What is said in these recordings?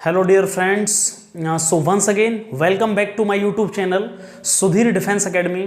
Hello dear friends, so once again welcome back to my YouTube channel Sudhir defence academy.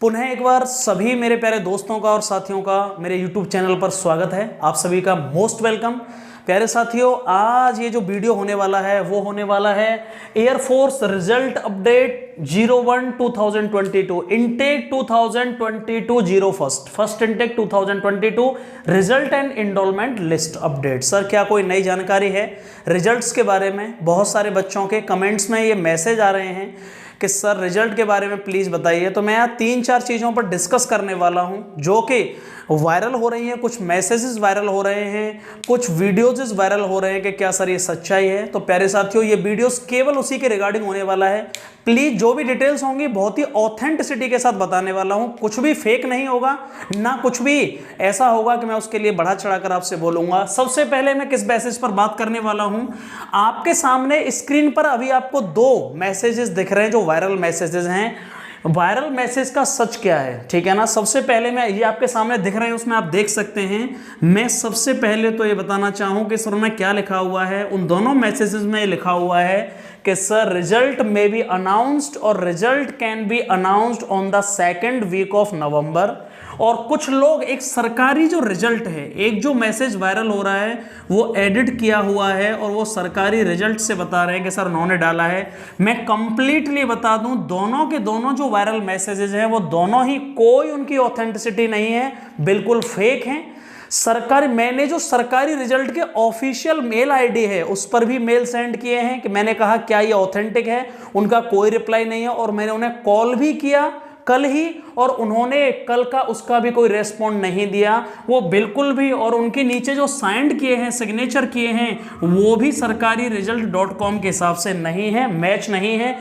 पुनः एक बार सभी मेरे प्यारे दोस्तों का और साथियों का मेरे यूट्यूब चैनल पर स्वागत है। आप सभी का मोस्ट वेलकम। प्यारे साथियों, आज ये जो वीडियो होने वाला है वो होने वाला है air force result update 01 2022 intake 2022 first intake 2022 result and enrolment list update. Sir क्या कोई नई जानकारी है रिजल्ट्स के बारे में? बहुत सारे बच्चों के कमेंट्स में ये मैसेज आ रहे हैं कि सर रिजल्ट के बारे में प्लीज़ बताइए। तो मैं यहाँ 3-4 चीज़ों पर डिस्कस करने वाला हूँ जो कि वायरल हो रही हैं, कुछ मैसेजेस वायरल हो रहे हैं, कुछ वीडियोज़ वायरल हो रहे हैं कि क्या सर ये सच्चाई है। तो प्यारे साथियों, ये वीडियोस केवल उसी के रिगार्डिंग होने वाला है। प्लीज़ जो भी डिटेल्स होंगी बहुत ही ऑथेंटिसिटी के साथ बताने वाला हूँ। कुछ भी फेक नहीं होगा, ना कुछ भी ऐसा होगा कि मैं उसके लिए बढ़ा चढ़ाकर आपसे बोलूँगा। सबसे पहले मैं किस बेसिस पर बात करने वाला हूँ, आपके सामने स्क्रीन पर अभी आपको 2 मैसेजेस दिख रहे हैं जो वायरल मैसेजेस हैं। वायरल मैसेज का सच क्या है, ठीक है ना। सबसे पहले मैं ये आपके सामने दिख रहे हैं, उसमें आप देख सकते हैं। मैं सबसे पहले तो ये बताना चाहूँ कि सर में क्या लिखा हुआ है। उन दोनों मैसेजेस में लिखा हुआ है कि sir result may be announced और result can be announced on the 2nd week of November. और कुछ लोग एक सरकारी जो रिजल्ट है, एक जो मैसेज वायरल हो रहा है वो एडिट किया हुआ है और वो सरकारी रिजल्ट से बता रहे हैं कि सर उन्होंने डाला है। मैं कंप्लीटली बता दूं, दोनों के दोनों जो वायरल मैसेजेस हैं वो दोनों ही कोई उनकी ऑथेंटिसिटी नहीं है, बिल्कुल फेक हैं। सरकारी, मैंने जो सरकारी रिजल्ट के ऑफिशियल मेल आईडी है उस पर भी मेल सेंड किए हैं कि मैंने कहा क्या ये ऑथेंटिक है, उनका कोई रिप्लाई नहीं है। और मैंने उन्हें कॉल भी किया कल ही और उन्होंने कल का उसका भी कोई रेस्पॉन्ड नहीं दिया, वो बिल्कुल भी। और उनके नीचे जो साइंड किए हैं, सिग्नेचर किए हैं, वो भी सरकारी रिजल्ट.com के हिसाब से नहीं है, मैच नहीं है।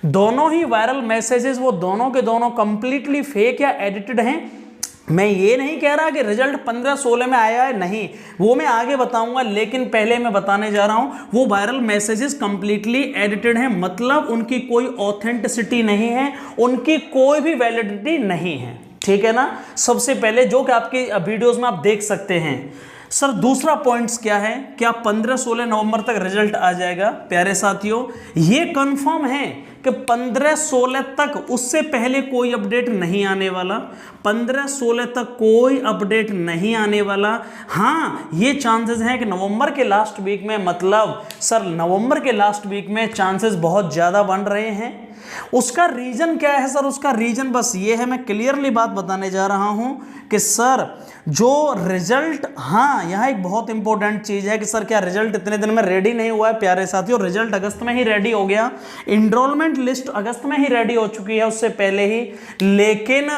दोनों ही वायरल मैसेजेस वो दोनों के दोनों कंप्लीटली फेक या एडिटेड हैं। मैं ये नहीं कह रहा कि रिजल्ट 15-16 में आया है, नहीं, वो मैं आगे बताऊंगा। लेकिन पहले मैं बताने जा रहा हूं वो वायरल मैसेजेस कंप्लीटली एडिटेड हैं, मतलब उनकी कोई ऑथेंटिसिटी नहीं है, उनकी कोई भी वैलिडिटी नहीं है, ठीक है ना। सबसे पहले जो कि आपकी वीडियोस में आप देख सकते हैं। सर दूसरा पॉइंट्स क्या है, क्या 15-16 नवंबर तक रिजल्ट आ जाएगा? प्यारे साथियों, ये कंफर्म है कि 15-16 तक, उससे पहले कोई अपडेट नहीं आने वाला। 15-16 तक कोई अपडेट नहीं आने वाला। हाँ, ये चांसेस हैं कि नवंबर के लास्ट वीक में, मतलब सर नवंबर के लास्ट वीक में चांसेस बहुत ज़्यादा बन रहे हैं। उसका रीजन क्या है सर? उसका रीजन बस ये है, मैं क्लियरली बात बताने जा रहा हूं कि सर जो रिजल्ट, हाँ यहाँ एक बहुत इंपॉर्टेंट चीज़ है कि सर क्या रिजल्ट इतने दिन में रेडी नहीं हुआ है? प्यारे साथियों, रिजल्ट अगस्त में ही रेडी हो गया, इनरोलमेंट लिस्ट अगस्त में ही रेडी हो चुकी है, उससे पहले ही। लेकिन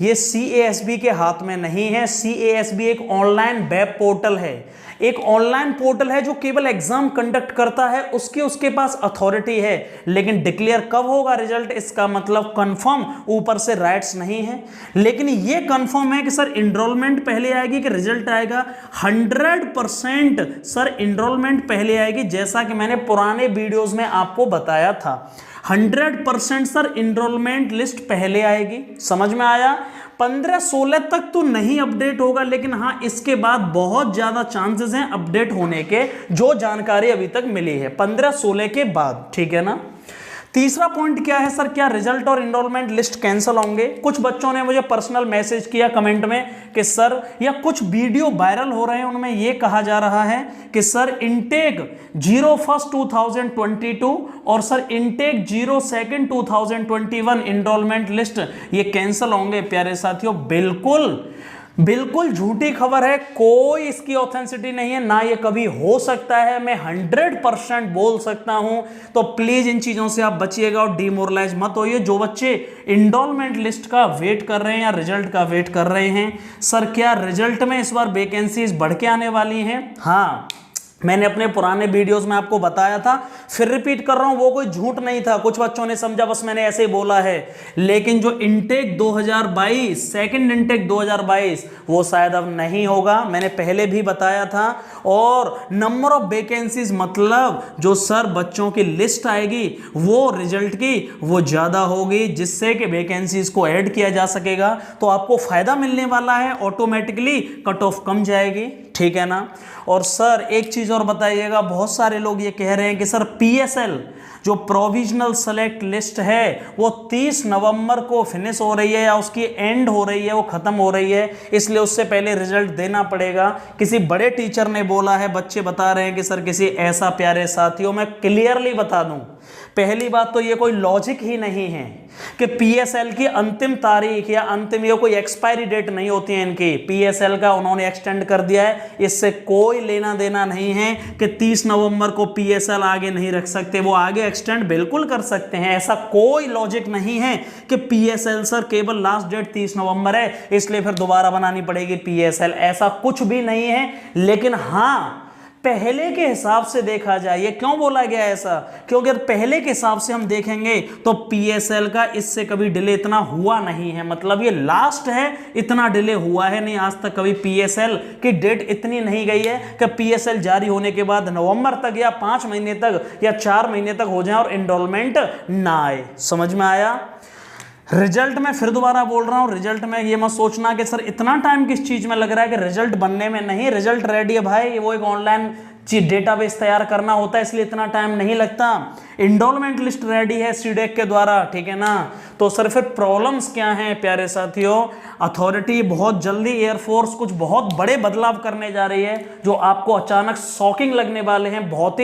ये CASB के हाथ में नहीं है। CASB एक ऑनलाइन वेब पोर्टल है, एक ऑनलाइन पोर्टल है जो केवल एग्जाम कंडक्ट करता है, उसके पास अथॉरिटी है। लेकिन डिक्लेयर कब होगा रिजल्ट, इसका मतलब कंफर्म ऊपर से राइट्स नहीं है। लेकिन ये कंफर्म है कि सर इनरोलमेंट पहले आएगी कि रिजल्ट आएगा। 100% सर इनरोलमेंट पहले आएगी, जैसा कि मैंने पुराने वीडियोस में आपको बताया था। 100% सर इनरोलमेंट लिस्ट पहले आएगी। समझ में आया? 15-16 तक तो नहीं अपडेट होगा, लेकिन हाँ इसके बाद बहुत ज्यादा चांसेस हैं अपडेट होने के, जो जानकारी अभी तक मिली है 15-16 के बाद, ठीक है ना। तीसरा पॉइंट क्या है सर, क्या रिजल्ट और इनरोलमेंट लिस्ट कैंसिल होंगे? कुछ बच्चों ने मुझे पर्सनल मैसेज किया कमेंट में कि सर, या कुछ वीडियो वायरल हो रहे हैं उनमें ये कहा जा रहा है कि सर इनटेक 01 2022 और सर इनटेक 02 2021 इनरोलमेंट लिस्ट ये कैंसिल होंगे। प्यारे साथियों, बिल्कुल झूठी खबर है, कोई इसकी ऑथेंटिसिटी नहीं है, ना ये कभी हो सकता है। मैं 100% बोल सकता हूं। तो प्लीज इन चीजों से आप बचिएगा और डिमोरलाइज मत होइए। जो बच्चे इनरोलमेंट लिस्ट का वेट कर रहे हैं या रिजल्ट का वेट कर रहे हैं, सर क्या रिजल्ट में इस बार वैकेंसीज बढ़ के आने वाली हैं? हाँ, मैंने अपने पुराने वीडियोस में आपको बताया था, फिर रिपीट कर रहा हूं, वो कोई झूठ नहीं था। कुछ बच्चों ने समझा बस मैंने ऐसे ही बोला है, लेकिन जो इनटेक 2022 सेकंड इनटेक 2022 वो शायद अब नहीं होगा, मैंने पहले भी बताया था। और नंबर ऑफ वैकेंसीज, मतलब जो सर बच्चों की लिस्ट आएगी वो रिजल्ट की वो ज़्यादा होगी, जिससे कि वैकेंसीज को ऐड किया जा सकेगा। तो आपको फायदा मिलने वाला है, ऑटोमेटिकली कट ऑफ कम जाएगी, ठीक है ना। और सर एक चीज़ और बताइएगा, बहुत सारे लोग ये कह रहे हैं कि सर PSL जो प्रोविजनल सेलेक्ट लिस्ट है वो 30 नवंबर को फिनिश हो रही है या उसकी एंड हो रही है, वो ख़त्म हो रही है, इसलिए उससे पहले रिजल्ट देना पड़ेगा। किसी बड़े टीचर ने बोला है, बच्चे बता रहे हैं कि सर किसी ऐसा। प्यारे साथियों, मैं क्लियरली बता दूं, पहली बात तो ये कोई लॉजिक ही नहीं है कि PSL की अंतिम तारीख या अंतिम, ये कोई एक्सपायरी डेट नहीं होती है इनकी। PSL का उन्होंने एक्सटेंड कर दिया है, इससे कोई लेना देना नहीं है कि 30 नवंबर को PSL आगे नहीं रख सकते, वो आगे एक्सटेंड बिल्कुल कर सकते हैं। ऐसा कोई लॉजिक नहीं है कि PSL सर केवल लास्ट डेट 30 नवंबर है इसलिए फिर दोबारा बनानी पड़ेगी PSL, ऐसा कुछ भी नहीं है। लेकिन हाँ, पहले के हिसाब से देखा जाए, ये क्यों बोला गया ऐसा, क्योंकि पहले के हिसाब से हम देखेंगे तो PSL का इससे कभी डिले इतना हुआ नहीं है, मतलब ये लास्ट है, इतना डिले हुआ है नहीं आज तक कभी। PSL की डेट इतनी नहीं गई है कि PSL जारी होने के बाद नवंबर तक या 5 महीने तक या 4 महीने तक हो जाए और एनरोलमेंट ना आए। समझ में आया। रिजल्ट में फिर दोबारा बोल रहा हूं, रिजल्ट में ये मत सोचना कि सर इतना टाइम किस चीज में लग रहा है, कि रिजल्ट बनने में नहीं, रिजल्ट रेडी है भाई, वो एक ऑनलाइन डेटाबेस तैयार करना होता है इसलिए इतना टाइम नहीं लगता। एनरोलमेंट लिस्ट रेडी है सीडेक के द्वारा, ठीक है ना। तो सर फिर प्रॉब्लम्स क्या हैं प्यारे साथियों, अथॉरिटी बहुत जल्दी, एयरफोर्स कुछ बहुत बड़े बदलाव करने जा रही है जो आपको अचानक शॉकिंग लगने वाले हैं, बहुत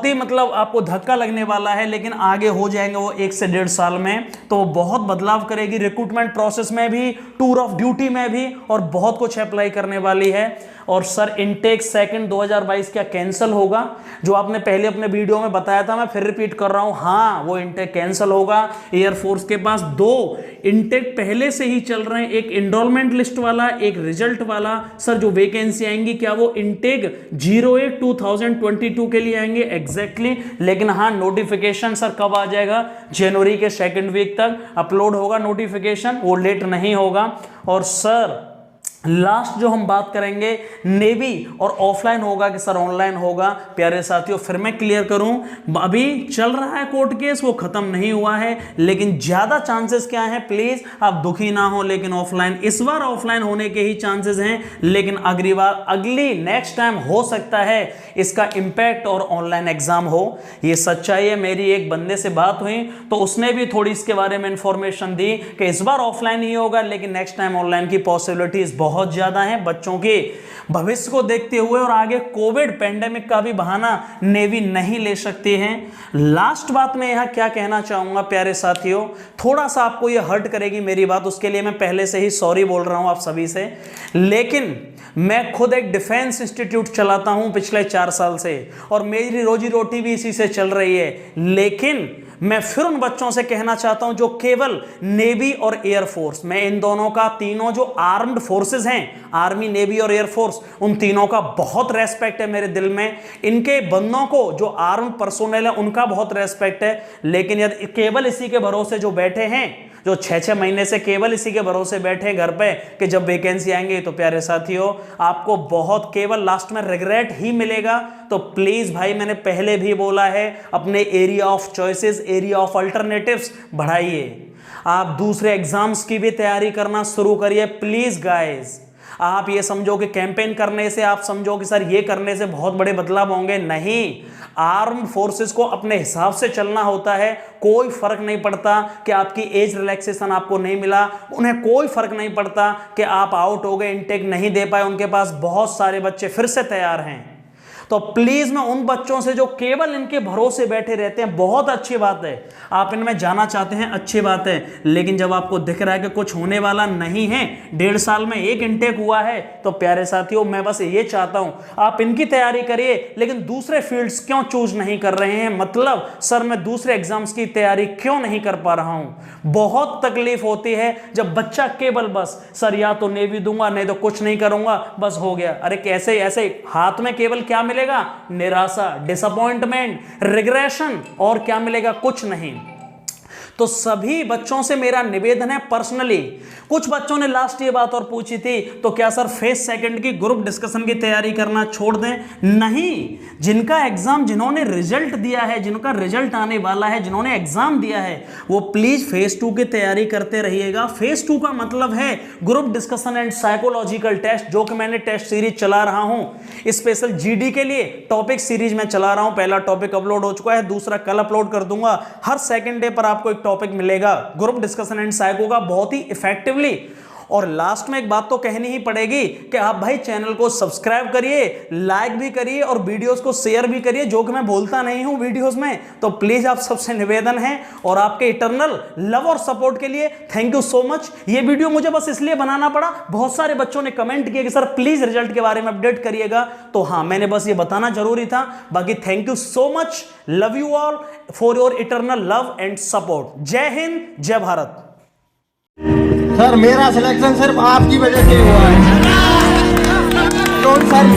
ही मतलब आपको धक्का लगने वाला है, लेकिन आगे हो जाएंगे वो 1 से 1.5 साल में। तो बहुत बदलाव करेगी रिक्रूटमेंट प्रोसेस में भी, टूर ऑफ ड्यूटी में भी, और बहुत कुछ अप्लाई करने वाली है। और सर इनटेक 2 2022 क्या कैंसिल होगा, जो आपने पहले अपने वीडियो में बताया था, मैं फिर रिपीट कर रहा हूं, हाँ वो इनटेक कैंसिल होगा। एयरफोर्स के पास 2 इनटेक पहले से ही चल रहे हैं, एक एनरोलमेंट लिस्ट वाला, एक रिजल्ट वाला। सर जो वैकेंसी आएंगी क्या वो इनटेक 08-2022 के लिए आएंगे एग्जैक्टली, लेकिन हाँ नोटिफिकेशन सर कब आ जाएगा, जनवरी के 2nd वीक तक अपलोड होगा नोटिफिकेशन, वो लेट नहीं होगा। और सर लास्ट जो हम बात करेंगे नेवी और ऑफलाइन होगा कि सर ऑनलाइन होगा, प्यारे साथियों फिर मैं क्लियर करूं, अभी चल रहा है कोर्ट केस, वो खत्म नहीं हुआ है, लेकिन ज्यादा चांसेस क्या है, प्लीज आप दुखी ना हो, लेकिन ऑफलाइन, इस बार ऑफलाइन होने के ही चांसेस हैं, लेकिन अगली बार, अगली नेक्स्ट टाइम हो सकता है इसका इंपैक्ट और ऑनलाइन एग्जाम हो। ये सच्चाई है। मेरी एक बंदे से बात हुई तो उसने भी थोड़ी इसके बारे में इंफॉर्मेशन दी कि इस बार ऑफलाइन ही होगा, लेकिन नेक्स्ट टाइम ऑनलाइन की पॉसिबिलिटीज बहुत ज्यादा है बच्चों के भविष्य को देखते हुए, और आगे कोविड पेंडेमिक का भी बहाना नेवी नहीं ले सकती है। लास्ट बात मैं यहां क्या कहना चाहूंगा प्यारे साथियों, थोड़ा सा आपको यह हर्ट करेगी मेरी बात, उसके लिए मैं पहले से ही सॉरी बोल रहा हूं आप सभी से, लेकिन मैं खुद एक डिफेंस इंस्टीट्यूट चलाता हूं पिछले 4 साल से, और मेरी रोजी रोटी भी इसी से चल रही है। लेकिन मैं फिर उन बच्चों से कहना चाहता हूं जो केवल नेवी और एयरफोर्स, मैं इन दोनों का, तीनों जो आर्म्ड फोर्सेस हैं, आर्मी, नेवी और एयरफोर्स, उन तीनों का बहुत रेस्पेक्ट है मेरे दिल में। इनके बंदों को, जो आर्म्ड पर्सोनेल है, उनका बहुत रेस्पेक्ट है। लेकिन यदि केवल इसी के भरोसे जो बैठे हैं, जो 6-6 महीने से केवल इसी के भरोसे बैठे घर पे कि जब वैकेंसी आएंगे, तो प्यारे साथियों आपको बहुत केवल लास्ट में रिग्रेट ही मिलेगा। तो प्लीज भाई, मैंने पहले भी बोला है, अपने area of choices, area of alternatives बढ़ाइए। आप दूसरे एग्जाम्स की भी तैयारी करना शुरू करिए प्लीज गाइस। आप ये समझो कि कैंपेन करने से, आप समझो कि सर ये करने से बहुत बड़े बदलाव होंगे, नहीं। आर्म फोर्सेस को अपने हिसाब से चलना होता है। कोई फर्क नहीं पड़ता कि आपकी एज रिलैक्सेशन आपको नहीं मिला, उन्हें कोई फर्क नहीं पड़ता कि आप आउट हो गए, इनटेक नहीं दे पाए, उनके पास बहुत सारे बच्चे फिर से तैयार हैं। तो प्लीज मैं उन बच्चों से जो केवल इनके भरोसे बैठे रहते हैं, बहुत अच्छी बात है, आप इनमें जाना चाहते हैं, अच्छी बात है, लेकिन जब आपको दिख रहा है कि कुछ होने वाला नहीं है, 1.5 साल में 1 इनटेक हुआ है, तो प्यारे साथियों मैं बस ये चाहता हूं आप इनकी तैयारी करिए, लेकिन दूसरे फील्ड्स क्यों चूज नहीं कर रहे हैं, मतलब सर मैं दूसरे एग्जाम्स की तैयारी क्यों नहीं कर पा रहा हूं। बहुत तकलीफ होती है जब बच्चा केवल बस सर या तो नेवी दूंगा, नहीं तो कुछ नहीं करूंगा, बस हो गया। अरे कैसे, ऐसे हाथ में केवल क्या मिलेगा, निराशा, डिसअपॉइंटमेंट, रिग्रेशन, और क्या मिलेगा, कुछ नहीं। तो सभी बच्चों से मेरा निवेदन है पर्सनली, कुछ बच्चों ने लास्ट ये बात और पूछी थी, तो क्या सर फेज सेकंड की ग्रुप डिस्कशन की तैयारी करना छोड़ दें? नहीं, जिनका एग्जाम, जिन्होंने रिजल्ट दिया है, जिनका रिजल्ट आने वाला है, जिन्होंने एग्जाम दिया है, वो प्लीज फेज 2 की तैयारी करते रहिएगा। फेज 2 का मतलब है group discussion and psychological test, जो कि मैंने टेस्ट सीरीज चला रहा हूं स्पेशल जीडी के लिए। टॉपिक सीरीज में चला रहा हूं, पहला टॉपिक अपलोड हो चुका है, दूसरा कल अपलोड कर दूंगा। हर सेकंड डे पर आपको एक टॉपिक मिलेगा ग्रुप डिस्कशन एंड साइको का, बहुत ही इफेक्टिवली। और लास्ट में एक बात तो कहनी ही पड़ेगी कि आप भाई चैनल को सब्सक्राइब करिए, लाइक भी करिए और वीडियोस को शेयर भी करिए, जो कि मैं बोलता नहीं हूं वीडियोस में। तो प्लीज आप सबसे निवेदन है, और आपके इटर्नल लव और सपोर्ट के लिए थैंक यू सो मच। ये वीडियो मुझे बस इसलिए बनाना पड़ा, बहुत सारे बच्चों ने कमेंट किया कि सर प्लीज रिजल्ट के बारे में अपडेट करिएगा, तो हाँ, मैंने बस ये बताना जरूरी था। बाकी thank you so much, love you all for your eternal love and support. जय हिंद, जय भारत। सर मेरा सिलेक्शन सिर्फ आपकी वजह से हुआ है। कौन सारी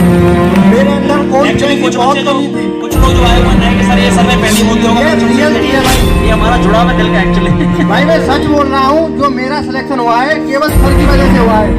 मेरे अंदर कौन चीज की बहुत कमी थी। कुछ लोग जो आए हुए हैं कि सर ये सर ने पहली बोल दिया होगा, ये भाई, ये हमारा जुड़ाव है दिल का एक्चुअली। भाई मैं सच बोल रहा हूँ, जो मेरा सिलेक्शन हुआ है केवल सर की वजह से हुआ है।